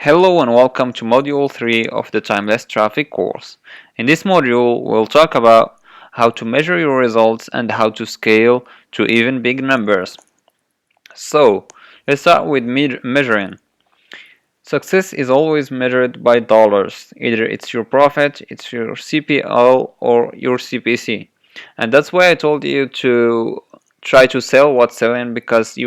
Hello and welcome to Module 3 of the Timeless Traffic course. In this module, we'll talk about how to measure your results and how to scale to even big numbers. So, let's start with measuring. Success is always measured by dollars. Either it's your profit, it's your CPL, or your CPC. And that's why I told you to try to sell what's selling, because it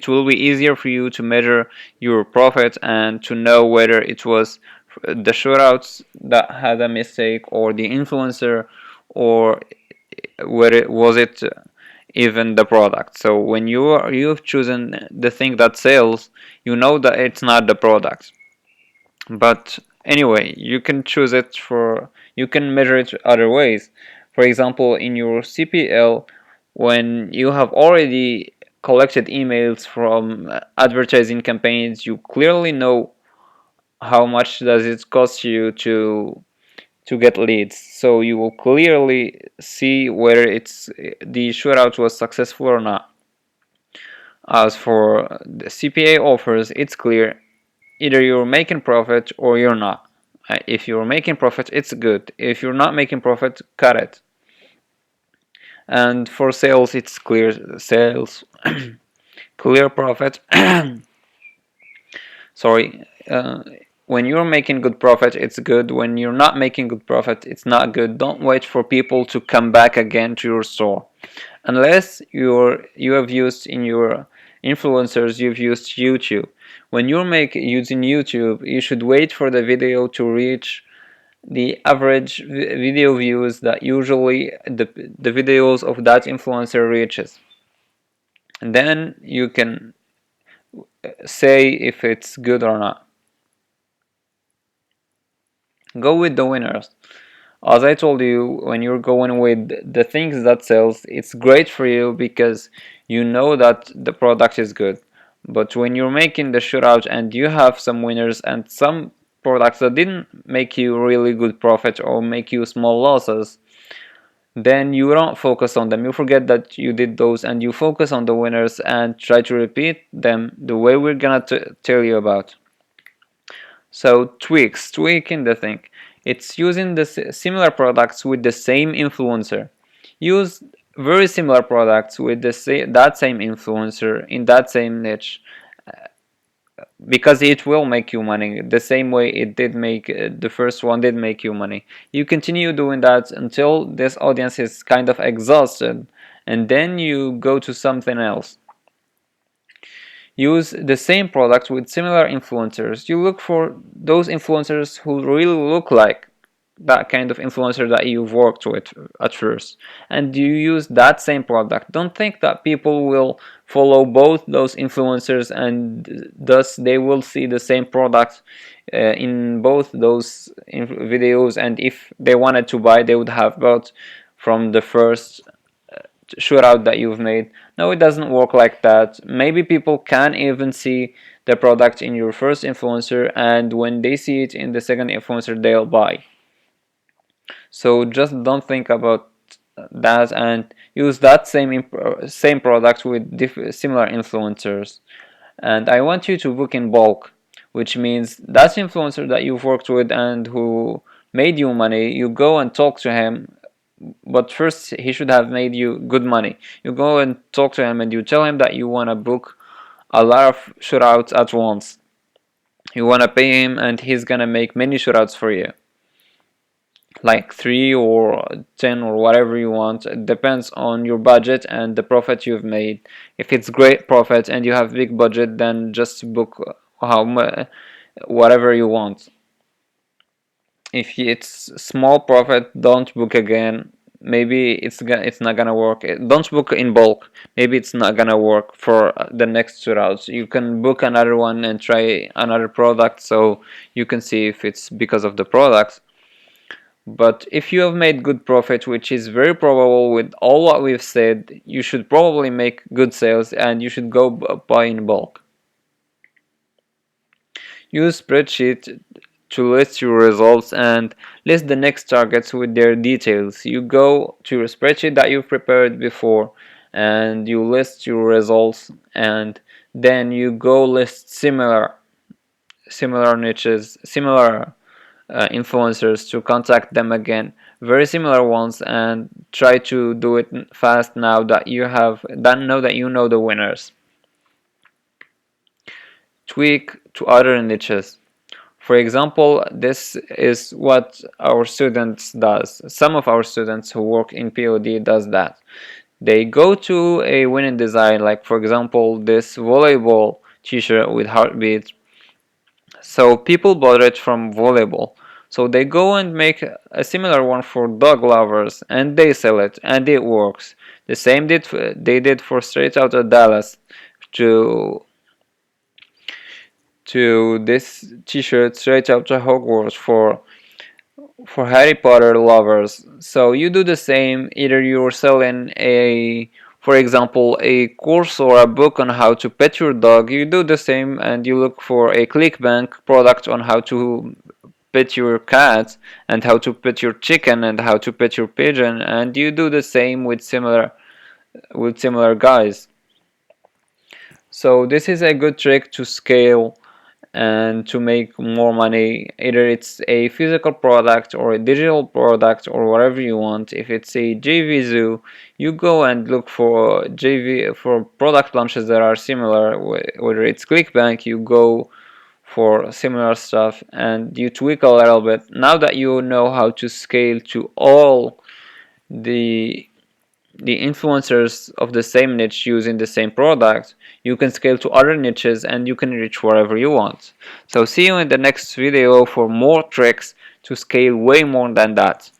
will be easier for you to measure your profit and to know whether it was the shootouts that had a mistake or the influencer, or whether it was it even the product. So when you've chosen the thing that sells, you know that it's not the product. But anyway, you can measure it other ways. For example, in your CPL, when you have already collected emails from advertising campaigns, you clearly know how much does it cost you to get leads. So you will clearly see whether the shootout was successful or not. As for the CPA offers, it's clear. Either you're making profit or you're not. If you're making profit, it's good. If you're not making profit, cut it. And for sales, it's clear sales, clear profit. Sorry. When you're making good profit, it's good. When you're not making good profit, it's not good. Don't wait for people to come back again to your store, unless you have used in your influencers, you've used YouTube. When you're using YouTube, you should wait for the video to reach the average video views that usually the videos of that influencer reaches, and then you can say if it's good or not. Go with the winners. As I told you, when you're going with the things that sells, it's great for you because you know that the product is good. But when you're making the shootout and you have some winners and some products that didn't make you really good profit or make you small losses, then you don't focus on them. You forget that you did those and you focus on the winners and try to repeat them the way we're gonna tell you about. So tweaking the thing. It's using the similar products with the same influencer. Use very similar products with that same influencer in that same niche, because it will make you money the same way it did make the first one did make you money. You continue doing that until this audience is kind of exhausted, and then you go to something else. Use the same product with similar influencers. You look for those influencers who really look like that kind of influencer that you've worked with at first, and you use that same product. Don't think that people will follow both those influencers and thus they will see the same product in both those videos, and if they wanted to buy, they would have bought from the first shootout that you've made. No, it doesn't work like that. Maybe people can even see the product in your first influencer, and when they see it in the second influencer, they'll buy. So just don't think about that and use that same product with similar influencers. And I want you to book in bulk, which means that influencer that you've worked with and who made you money, you go and talk to him. But first, he should have made you good money. You go and talk to him and you tell him that you want to book a lot of shootouts at once. You want to pay him and he's gonna make many shootouts for you, like 3 or 10 or whatever you want. It depends on your budget and the profit you've made. If it's great profit and you have big budget, then just book whatever you want. If it's small profit, don't book again. Maybe it's not gonna work. Don't book in bulk. Maybe it's not gonna work for the next two routes. You can book another one and try another product, so you can see if it's because of the product. But if you have made good profit, which is very probable with all what we've said, you should probably make good sales and you should go buy in bulk. Use spreadsheet to list your results and list the next targets with their details. You go to your spreadsheet that you've prepared before and you list your results, and then you go list similar niches, similar influencers to contact them again, very similar ones, and try to do it fast now that you know the winners. Tweak to other niches. For example, this is what our students does. Some of our students who work in POD does that. They go to a winning design, like for example this volleyball t-shirt with heartbeats. So people bought it from volleyball. So they go and make a similar one for dog lovers, and they sell it, and it works. The same they did for Straight Outta Dallas to this t-shirt Straight Outta Hogwarts for Harry Potter lovers. So you do the same. Either you're selling for example, a course or a book on how to pet your dog. You do the same, and you look for a ClickBank product on how to pet your cat, and how to pet your chicken, and how to pet your pigeon, and you do the same with similar guys. So this is a good trick to scale and to make more money. Either it's a physical product or a digital product or whatever you want. If it's a JVZoo, you go and look for product launches that are similar. Whether it's ClickBank, you go for similar stuff and you tweak a little bit. Now that you know how to scale to all the influencers of the same niche using the same product, you can scale to other niches and you can reach wherever you want. So see you in the next video for more tricks to scale way more than that.